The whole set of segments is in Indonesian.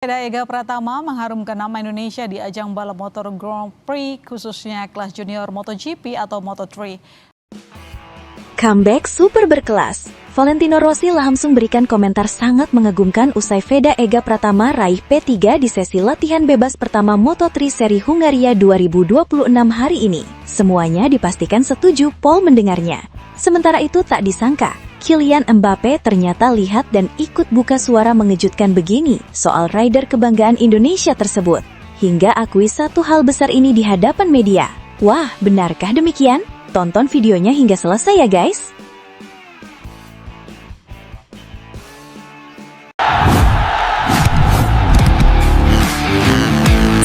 Veda Ega Pratama mengharumkan nama Indonesia di ajang balap motor Grand Prix khususnya kelas junior MotoGP atau Moto3. Comeback super berkelas. Valentino Rossi langsung berikan komentar sangat mengagumkan usai Veda Ega Pratama raih P3 di sesi latihan bebas pertama Moto3 seri Hungaria 2026 hari ini. Semuanya dipastikan setuju Paul mendengarnya. Sementara itu tak disangka, Kylian Mbappe ternyata lihat dan ikut buka suara mengejutkan begini soal rider kebanggaan Indonesia tersebut. Hingga akui satu hal besar ini di hadapan media. Wah, benarkah demikian? Tonton videonya hingga selesai ya guys.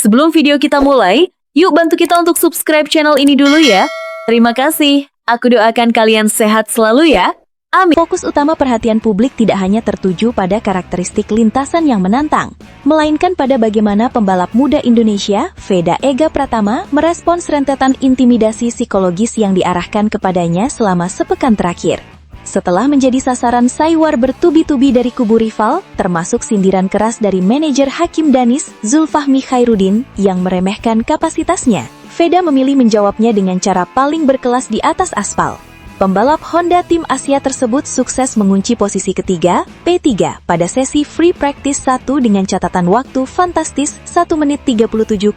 Sebelum video kita mulai, yuk bantu kita untuk subscribe channel ini dulu ya. Terima kasih. Aku doakan kalian sehat selalu ya. Amin. Fokus utama perhatian publik tidak hanya tertuju pada karakteristik lintasan yang menantang, melainkan pada bagaimana pembalap muda Indonesia, Veda Ega Pratama, merespons rentetan intimidasi psikologis yang diarahkan kepadanya selama sepekan terakhir. Setelah menjadi sasaran saywar bertubi-tubi dari kubu rival, termasuk sindiran keras dari manajer Hakim Danis, Zulfahmi Khairuddin, yang meremehkan kapasitasnya, Veda memilih menjawabnya dengan cara paling berkelas di atas aspal. Pembalap Honda Tim Asia tersebut sukses mengunci posisi ketiga, P3, pada sesi free practice 1 dengan catatan waktu fantastis 1 menit 37,156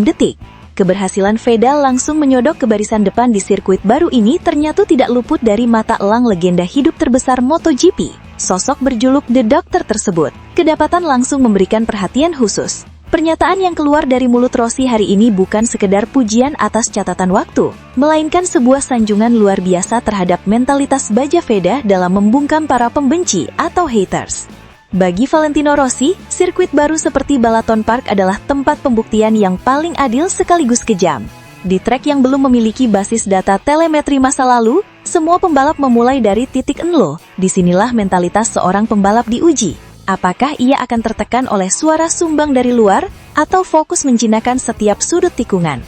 detik. Keberhasilan Veda langsung menyodok ke barisan depan di sirkuit baru ini ternyata tidak luput dari mata elang legenda hidup terbesar MotoGP. Sosok berjuluk The Doctor tersebut kedapatan langsung memberikan perhatian khusus. Pernyataan yang keluar dari mulut Rossi hari ini bukan sekedar pujian atas catatan waktu, melainkan sebuah sanjungan luar biasa terhadap mentalitas baja Veda dalam membungkam para pembenci atau haters. Bagi Valentino Rossi, sirkuit baru seperti Balaton Park adalah tempat pembuktian yang paling adil sekaligus kejam. Di trek yang belum memiliki basis data telemetri masa lalu, semua pembalap memulai dari titik nol. Disinilah mentalitas seorang pembalap diuji. Apakah ia akan tertekan oleh suara sumbang dari luar, atau fokus menjinakkan setiap sudut tikungan?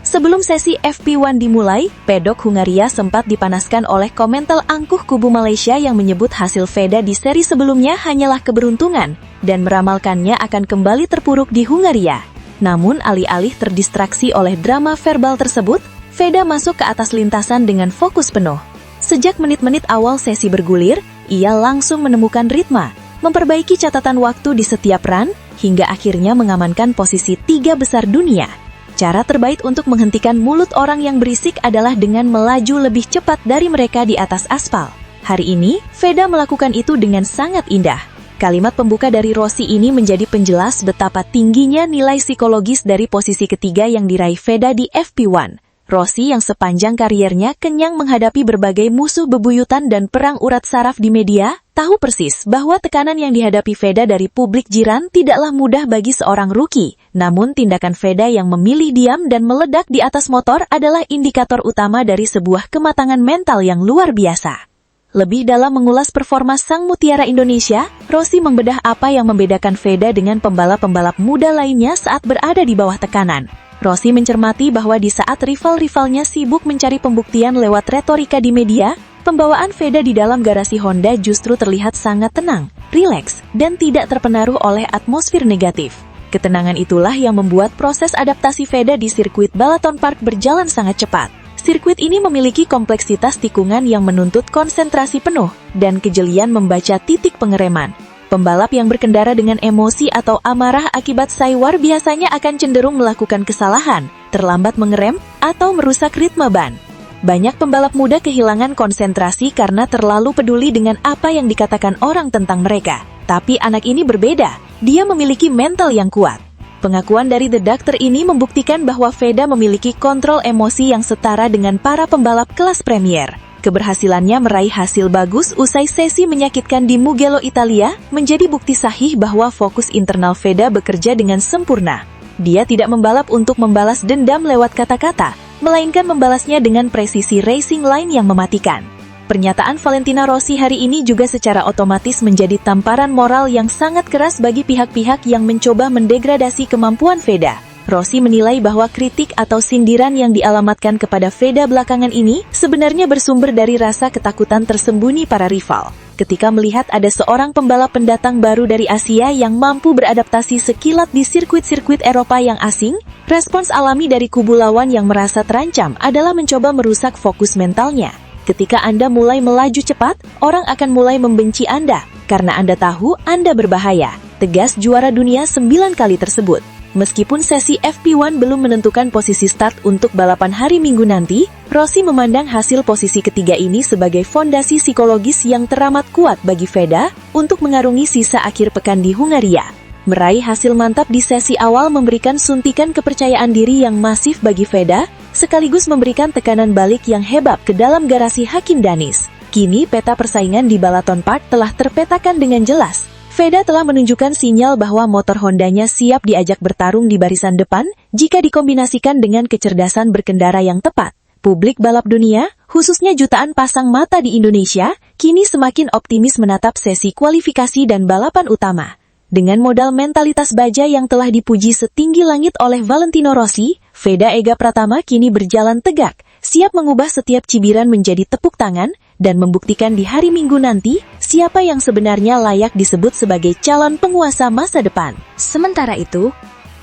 Sebelum sesi FP1 dimulai, pedok Hungaria sempat dipanaskan oleh komentar angkuh kubu Malaysia yang menyebut hasil Veda di seri sebelumnya hanyalah keberuntungan, dan meramalkannya akan kembali terpuruk di Hungaria. Namun alih-alih terdistraksi oleh drama verbal tersebut, Veda masuk ke atas lintasan dengan fokus penuh. Sejak menit-menit awal sesi bergulir, ia langsung menemukan ritme, memperbaiki catatan waktu di setiap run, hingga akhirnya mengamankan posisi 3 besar dunia. Cara terbaik untuk menghentikan mulut orang yang berisik adalah dengan melaju lebih cepat dari mereka di atas aspal. Hari ini, Veda melakukan itu dengan sangat indah. Kalimat pembuka dari Rossi ini menjadi penjelas betapa tingginya nilai psikologis dari posisi ketiga yang diraih Veda di FP1. Rossi yang sepanjang kariernya kenyang menghadapi berbagai musuh bebuyutan dan perang urat saraf di media, tahu persis bahwa tekanan yang dihadapi Veda dari publik jiran tidaklah mudah bagi seorang rookie. Namun tindakan Veda yang memilih diam dan meledak di atas motor adalah indikator utama dari sebuah kematangan mental yang luar biasa. Lebih dalam mengulas performa sang mutiara Indonesia, Rossi membedah apa yang membedakan Veda dengan pembalap-pembalap muda lainnya saat berada di bawah tekanan. Rossi mencermati bahwa di saat rival-rivalnya sibuk mencari pembuktian lewat retorika di media, pembawaan Veda di dalam garasi Honda justru terlihat sangat tenang, rileks, dan tidak terpengaruh oleh atmosfer negatif. Ketenangan itulah yang membuat proses adaptasi Veda di sirkuit Balaton Park berjalan sangat cepat. Sirkuit ini memiliki kompleksitas tikungan yang menuntut konsentrasi penuh dan kejelian membaca titik pengereman. Pembalap yang berkendara dengan emosi atau amarah akibat saywar biasanya akan cenderung melakukan kesalahan, terlambat mengerem, atau merusak ritme ban. Banyak pembalap muda kehilangan konsentrasi karena terlalu peduli dengan apa yang dikatakan orang tentang mereka. Tapi anak ini berbeda, dia memiliki mental yang kuat. Pengakuan dari The Doctor ini membuktikan bahwa Veda memiliki kontrol emosi yang setara dengan para pembalap kelas premier. Keberhasilannya meraih hasil bagus usai sesi menyakitkan di Mugello, Italia, menjadi bukti sahih bahwa fokus internal Veda bekerja dengan sempurna. Dia tidak membalap untuk membalas dendam lewat kata-kata, melainkan membalasnya dengan presisi racing line yang mematikan. Pernyataan Valentino Rossi hari ini juga secara otomatis menjadi tamparan moral yang sangat keras bagi pihak-pihak yang mencoba mendegradasi kemampuan Veda. Rossi menilai bahwa kritik atau sindiran yang dialamatkan kepada Veda belakangan ini sebenarnya bersumber dari rasa ketakutan tersembunyi para rival. ketika melihat ada seorang pembalap pendatang baru dari Asia yang mampu beradaptasi sekilat di sirkuit-sirkuit Eropa yang asing. Respons alami dari kubu lawan yang merasa terancam adalah mencoba merusak fokus mentalnya. Ketika Anda mulai melaju cepat, orang akan mulai membenci Anda karena Anda tahu Anda berbahaya, tegas juara dunia 9 kali tersebut. Meskipun sesi FP1 belum menentukan posisi start untuk balapan hari Minggu nanti, Rossi memandang hasil posisi ketiga ini sebagai fondasi psikologis yang teramat kuat bagi Veda untuk mengarungi sisa akhir pekan di Hungaria. Meraih hasil mantap di sesi awal memberikan suntikan kepercayaan diri yang masif bagi Veda, sekaligus memberikan tekanan balik yang hebat ke dalam garasi Hakim Danis. Kini peta persaingan di Balaton Park telah terpetakan dengan jelas. Veda telah menunjukkan sinyal bahwa motor Hondanya siap diajak bertarung di barisan depan jika dikombinasikan dengan kecerdasan berkendara yang tepat. Publik balap dunia, khususnya jutaan pasang mata di Indonesia, kini semakin optimis menatap sesi kualifikasi dan balapan utama. Dengan modal mentalitas baja yang telah dipuji setinggi langit oleh Valentino Rossi, Veda Ega Pratama kini berjalan tegak, siap mengubah setiap cibiran menjadi tepuk tangan, dan membuktikan di hari Minggu nanti siapa yang sebenarnya layak disebut sebagai calon penguasa masa depan. Sementara itu,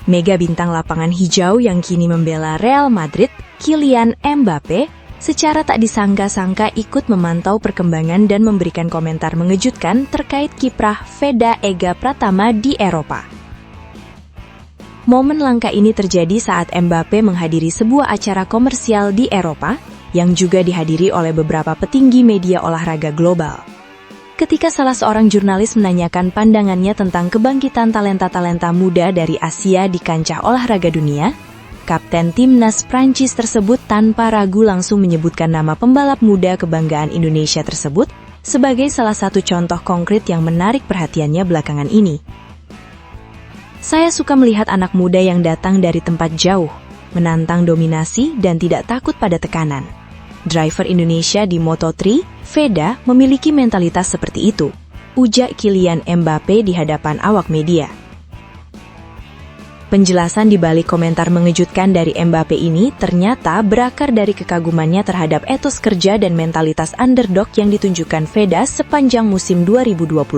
mega bintang lapangan hijau yang kini membela Real Madrid, Kylian Mbappe, secara tak disangka-sangka ikut memantau perkembangan dan memberikan komentar mengejutkan terkait kiprah Veda Ega Pratama di Eropa. Momen langka ini terjadi saat Mbappe menghadiri sebuah acara komersial di Eropa, yang juga dihadiri oleh beberapa petinggi media olahraga global. Ketika salah seorang jurnalis menanyakan pandangannya tentang kebangkitan talenta-talenta muda dari Asia di kancah olahraga dunia, Kapten Timnas Prancis tersebut tanpa ragu langsung menyebutkan nama pembalap muda kebanggaan Indonesia tersebut sebagai salah satu contoh konkret yang menarik perhatiannya belakangan ini. Saya suka melihat anak muda yang datang dari tempat jauh, menantang dominasi dan tidak takut pada tekanan. Driver Indonesia di Moto3, Veda, memiliki mentalitas seperti itu, ujar Kylian Mbappe di hadapan awak media. Penjelasan di balik komentar mengejutkan dari Mbappe ini ternyata berakar dari kekagumannya terhadap etos kerja dan mentalitas underdog yang ditunjukkan Veda sepanjang musim 2026.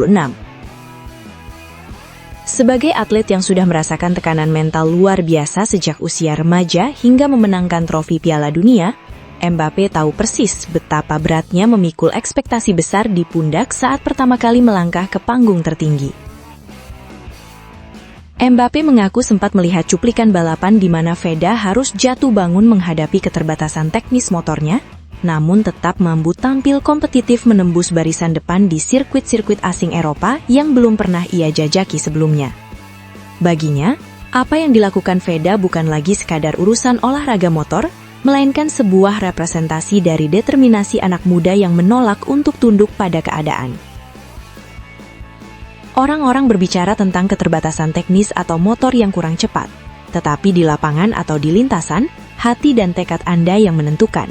Sebagai atlet yang sudah merasakan tekanan mental luar biasa sejak usia remaja hingga memenangkan trofi Piala Dunia, Mbappe tahu persis betapa beratnya memikul ekspektasi besar di pundak saat pertama kali melangkah ke panggung tertinggi. Mbappe mengaku sempat melihat cuplikan balapan di mana Veda harus jatuh bangun menghadapi keterbatasan teknis motornya, namun tetap mampu tampil kompetitif menembus barisan depan di sirkuit-sirkuit asing Eropa yang belum pernah ia jajaki sebelumnya. Baginya, apa yang dilakukan Veda bukan lagi sekadar urusan olahraga motor, melainkan sebuah representasi dari determinasi anak muda yang menolak untuk tunduk pada keadaan. Orang-orang berbicara tentang keterbatasan teknis atau motor yang kurang cepat, tetapi di lapangan atau di lintasan, hati dan tekad Anda yang menentukan.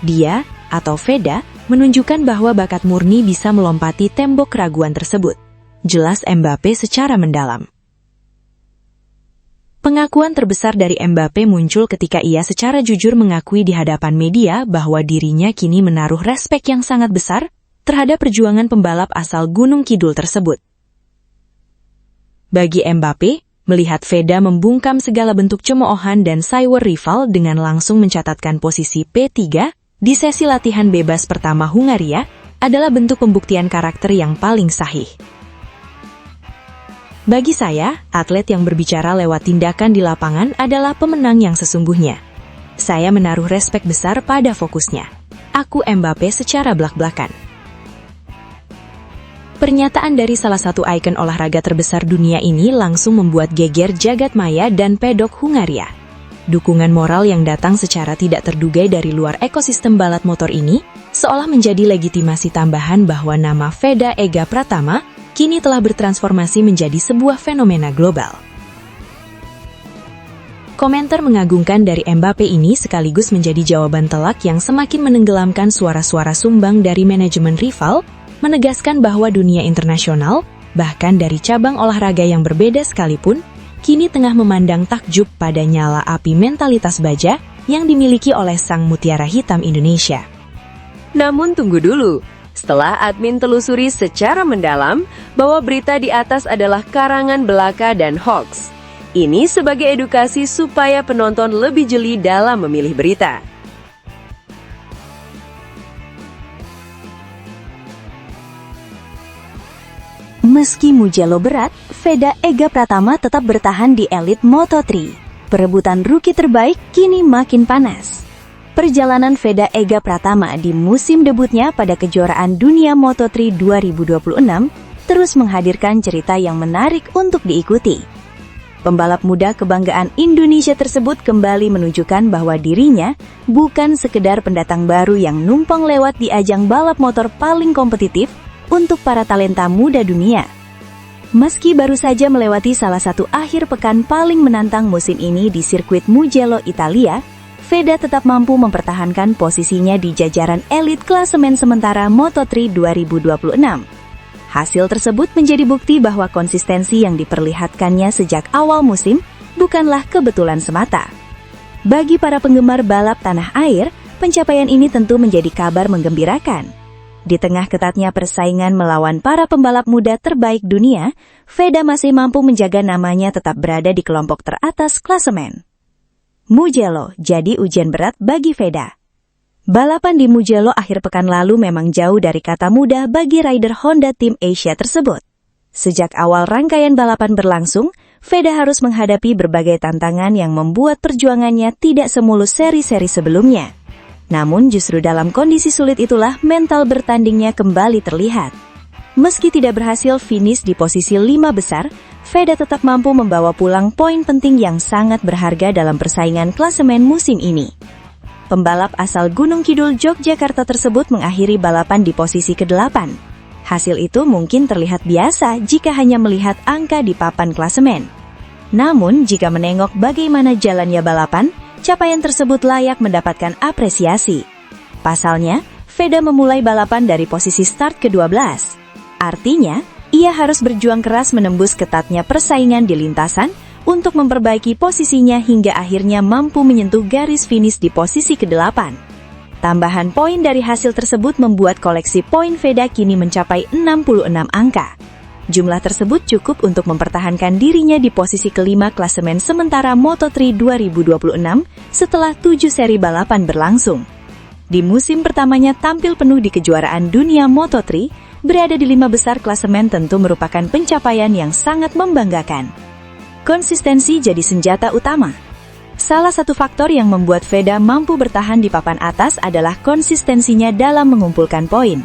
Dia, atau Veda, menunjukkan bahwa bakat murni bisa melompati tembok keraguan tersebut. Jelas Mbappe secara mendalam. Pengakuan terbesar dari Mbappe muncul ketika ia secara jujur mengakui di hadapan media bahwa dirinya kini menaruh respek yang sangat besar terhadap perjuangan pembalap asal Gunung Kidul tersebut. Bagi Mbappe, melihat Veda membungkam segala bentuk cemoohan dan cyber rival dengan langsung mencatatkan posisi P3 di sesi latihan bebas pertama Hungaria adalah bentuk pembuktian karakter yang paling sahih. Bagi saya, atlet yang berbicara lewat tindakan di lapangan adalah pemenang yang sesungguhnya. Saya menaruh respek besar pada fokusnya. Aku Mbappe secara blak-blakan. Pernyataan dari salah satu ikon olahraga terbesar dunia ini langsung membuat geger jagat maya dan pedok Hungaria. Dukungan moral yang datang secara tidak terduga dari luar ekosistem balap motor ini, seolah menjadi legitimasi tambahan bahwa nama Veda Ega Pratama kini telah bertransformasi menjadi sebuah fenomena global. Komentar mengagumkan dari Mbappe ini sekaligus menjadi jawaban telak yang semakin menenggelamkan suara-suara sumbang dari manajemen rival, menegaskan bahwa dunia internasional, bahkan dari cabang olahraga yang berbeda sekalipun, kini tengah memandang takjub pada nyala api mentalitas baja yang dimiliki oleh sang mutiara hitam Indonesia. Namun tunggu dulu. Setelah admin telusuri secara mendalam bahwa berita di atas adalah karangan belaka dan hoax. Ini sebagai edukasi supaya penonton lebih jeli dalam memilih berita. Meski Mugello berat, Veda Ega Pratama tetap bertahan di elit Moto3. Perebutan rookie terbaik kini makin panas. Perjalanan Veda Ega Pratama di musim debutnya pada kejuaraan dunia Moto3 2026 terus menghadirkan cerita yang menarik untuk diikuti. Pembalap muda kebanggaan Indonesia tersebut kembali menunjukkan bahwa dirinya bukan sekedar pendatang baru yang numpang lewat di ajang balap motor paling kompetitif untuk para talenta muda dunia. Meski baru saja melewati salah satu akhir pekan paling menantang musim ini di sirkuit Mugello, Italia, Veda tetap mampu mempertahankan posisinya di jajaran elit klasemen sementara Moto3 2026. Hasil tersebut menjadi bukti bahwa konsistensi yang diperlihatkannya sejak awal musim bukanlah kebetulan semata. Bagi para penggemar balap tanah air, pencapaian ini tentu menjadi kabar menggembirakan. Di tengah ketatnya persaingan melawan para pembalap muda terbaik dunia, Veda masih mampu menjaga namanya tetap berada di kelompok teratas klasemen. Mugello jadi ujian berat bagi Veda. Balapan di Mugello akhir pekan lalu memang jauh dari kata mudah bagi rider Honda Tim Asia tersebut. Sejak awal rangkaian balapan berlangsung, Veda harus menghadapi berbagai tantangan yang membuat perjuangannya tidak semulus seri-seri sebelumnya. Namun justru dalam kondisi sulit itulah mental bertandingnya kembali terlihat. Meski tidak berhasil finish di posisi 5 besar, Veda tetap mampu membawa pulang poin penting yang sangat berharga dalam persaingan klasemen musim ini. Pembalap asal Gunung Kidul, Yogyakarta tersebut mengakhiri balapan di posisi ke-8. Hasil itu mungkin terlihat biasa jika hanya melihat angka di papan klasemen. Namun, jika menengok bagaimana jalannya balapan, capaian tersebut layak mendapatkan apresiasi. Pasalnya, Veda memulai balapan dari posisi start ke-12. Artinya, ia harus berjuang keras menembus ketatnya persaingan di lintasan untuk memperbaiki posisinya hingga akhirnya mampu menyentuh garis finish di posisi ke-8. Tambahan poin dari hasil tersebut membuat koleksi poin Veda kini mencapai 66 angka. Jumlah tersebut cukup untuk mempertahankan dirinya di posisi kelima klasemen sementara Moto3 2026 setelah 7 seri balapan berlangsung. Di musim pertamanya tampil penuh di kejuaraan dunia Moto3, berada di 5 besar klasemen tentu merupakan pencapaian yang sangat membanggakan. Konsistensi jadi senjata utama. Salah satu faktor yang membuat Veda mampu bertahan di papan atas adalah konsistensinya dalam mengumpulkan poin.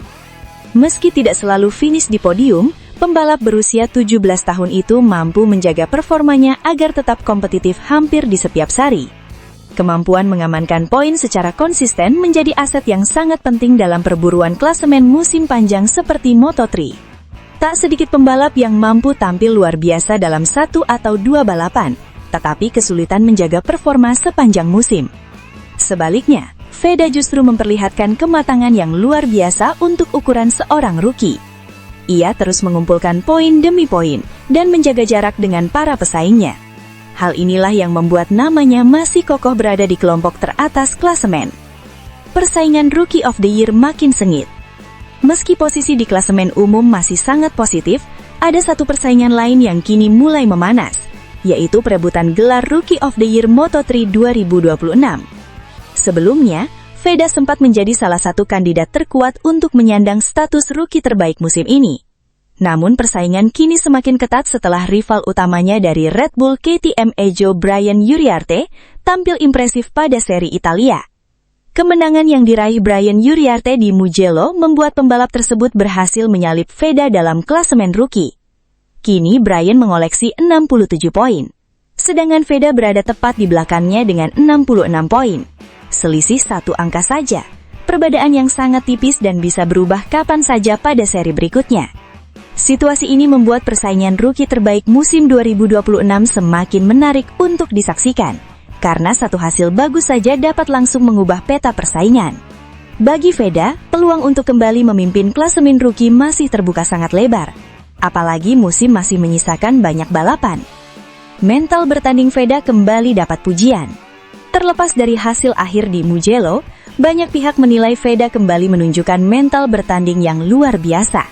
Meski tidak selalu finish di podium, pembalap berusia 17 tahun itu mampu menjaga performanya agar tetap kompetitif hampir di setiap seri. Kemampuan mengamankan poin secara konsisten menjadi aset yang sangat penting dalam perburuan klasemen musim panjang seperti Moto3. Tak sedikit pembalap yang mampu tampil luar biasa dalam 1 atau 2 balapan, tetapi kesulitan menjaga performa sepanjang musim. Sebaliknya, Veda justru memperlihatkan kematangan yang luar biasa untuk ukuran seorang rookie. Ia terus mengumpulkan poin demi poin dan menjaga jarak dengan para pesaingnya. Hal inilah yang membuat namanya masih kokoh berada di kelompok teratas klasemen. Persaingan Rookie of the Year makin sengit. Meski posisi di klasemen umum masih sangat positif, ada satu persaingan lain yang kini mulai memanas, yaitu perebutan gelar Rookie of the Year Moto3 2026. Sebelumnya, Veda sempat menjadi salah satu kandidat terkuat untuk menyandang status rookie terbaik musim ini. Namun persaingan kini semakin ketat setelah rival utamanya dari Red Bull KTM Ejo Brian Uriarte tampil impresif pada seri Italia. Kemenangan yang diraih Brian Uriarte di Mugello membuat pembalap tersebut berhasil menyalip Veda dalam klasemen rookie. Kini Brian mengoleksi 67 poin. Sedangkan Veda berada tepat di belakangnya dengan 66 poin. Selisih 1 angka saja. Perbedaan yang sangat tipis dan bisa berubah kapan saja pada seri berikutnya. Situasi ini membuat persaingan rookie terbaik musim 2026 semakin menarik untuk disaksikan, karena satu hasil bagus saja dapat langsung mengubah peta persaingan. Bagi Veda, peluang untuk kembali memimpin klasemen rookie masih terbuka sangat lebar, apalagi musim masih menyisakan banyak balapan. Mental bertanding Veda kembali dapat pujian. Terlepas dari hasil akhir di Mugello, Banyak pihak menilai Veda kembali menunjukkan mental bertanding yang luar biasa.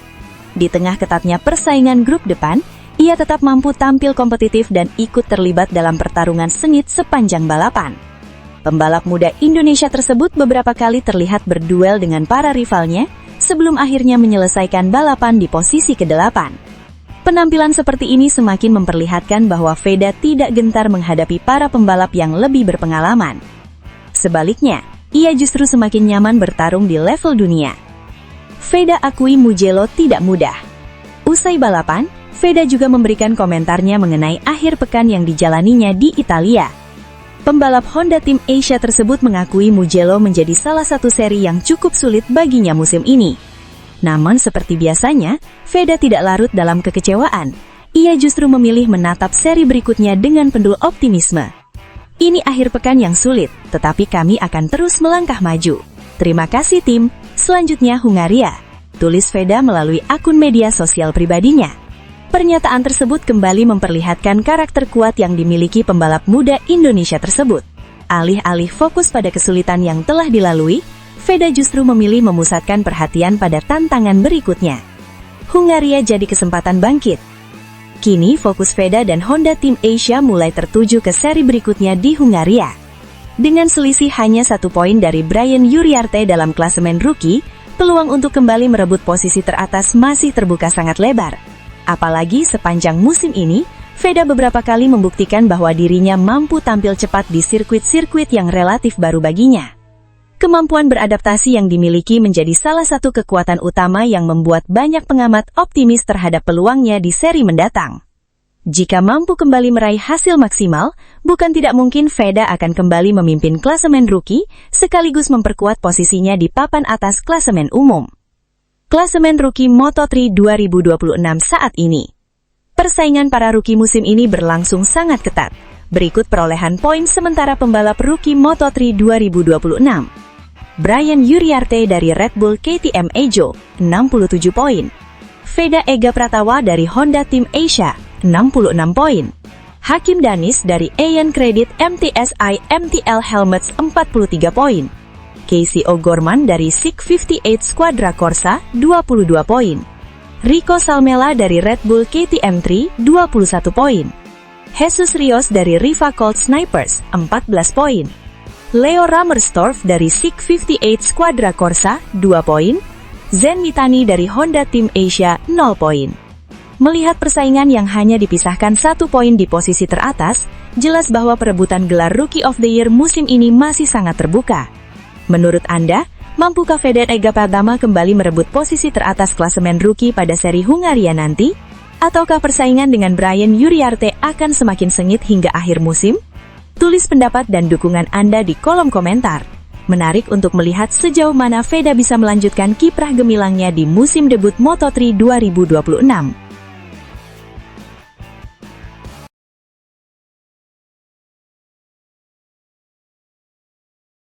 Di tengah ketatnya persaingan grup depan, ia tetap mampu tampil kompetitif dan ikut terlibat dalam pertarungan sengit sepanjang balapan. Pembalap muda Indonesia tersebut beberapa kali terlihat berduel dengan para rivalnya sebelum akhirnya menyelesaikan balapan di posisi ke-8. Penampilan seperti ini semakin memperlihatkan bahwa Veda tidak gentar menghadapi para pembalap yang lebih berpengalaman. Sebaliknya, ia justru semakin nyaman bertarung di level dunia. Veda akui Mugello tidak mudah. Usai balapan, Veda juga memberikan komentarnya mengenai akhir pekan yang dijalaninya di Italia. Pembalap Honda Tim Asia tersebut mengakui Mugello menjadi salah satu seri yang cukup sulit baginya musim ini. Namun seperti biasanya, Veda tidak larut dalam kekecewaan. Ia justru memilih menatap seri berikutnya dengan penuh optimisme. Ini akhir pekan yang sulit, tetapi kami akan terus melangkah maju. Terima kasih tim, selanjutnya Hungaria, tulis Veda melalui akun media sosial pribadinya. Pernyataan tersebut kembali memperlihatkan karakter kuat yang dimiliki pembalap muda Indonesia tersebut. Alih-alih fokus pada kesulitan yang telah dilalui, Veda justru memilih memusatkan perhatian pada tantangan berikutnya. Hungaria jadi kesempatan bangkit. Kini fokus Veda dan Honda Tim Asia mulai tertuju ke seri berikutnya di Hungaria. Dengan selisih hanya 1 poin dari Brian Uriarte dalam klasemen rookie, peluang untuk kembali merebut posisi teratas masih terbuka sangat lebar. Apalagi sepanjang musim ini, Veda beberapa kali membuktikan bahwa dirinya mampu tampil cepat di sirkuit-sirkuit yang relatif baru baginya. Kemampuan beradaptasi yang dimiliki menjadi salah satu kekuatan utama yang membuat banyak pengamat optimis terhadap peluangnya di seri mendatang. Jika mampu kembali meraih hasil maksimal, bukan tidak mungkin Veda akan kembali memimpin klasemen rookie, sekaligus memperkuat posisinya di papan atas klasemen umum. Klasemen rookie Moto3 2026 saat ini. Persaingan para rookie musim ini berlangsung sangat ketat. Berikut perolehan poin sementara pembalap rookie Moto3 2026. Brian Uriarte dari Red Bull KTM Ejo, 67 poin. Veda Ega Pratawa dari Honda Tim Asia, 66 poin. Hakim Danis dari Ayan Credit MTSI MTL Helmets, 43 poin. Casey O'Gorman dari SIG 58 Squadra Corsa, 22 poin. Rico Salmela dari Red Bull KTM3, 21 poin. Jesus Rios dari Riva Colt Snipers, 14 poin. Leo Rammerstorff dari SIG 58 Squadra Corsa, 2 poin. Zen Mitani dari Honda Tim Asia, 0 poin. Melihat persaingan yang hanya dipisahkan 1 poin di posisi teratas, jelas bahwa perebutan gelar Rookie of the Year musim ini masih sangat terbuka. Menurut Anda, mampukah Veda Ega Pratama kembali merebut posisi teratas klasemen rookie pada seri Hungaria nanti? Ataukah persaingan dengan Brian Uriarte akan semakin sengit hingga akhir musim? Tulis pendapat dan dukungan Anda di kolom komentar. Menarik untuk melihat sejauh mana Veda bisa melanjutkan kiprah gemilangnya di musim debut Moto3 2026.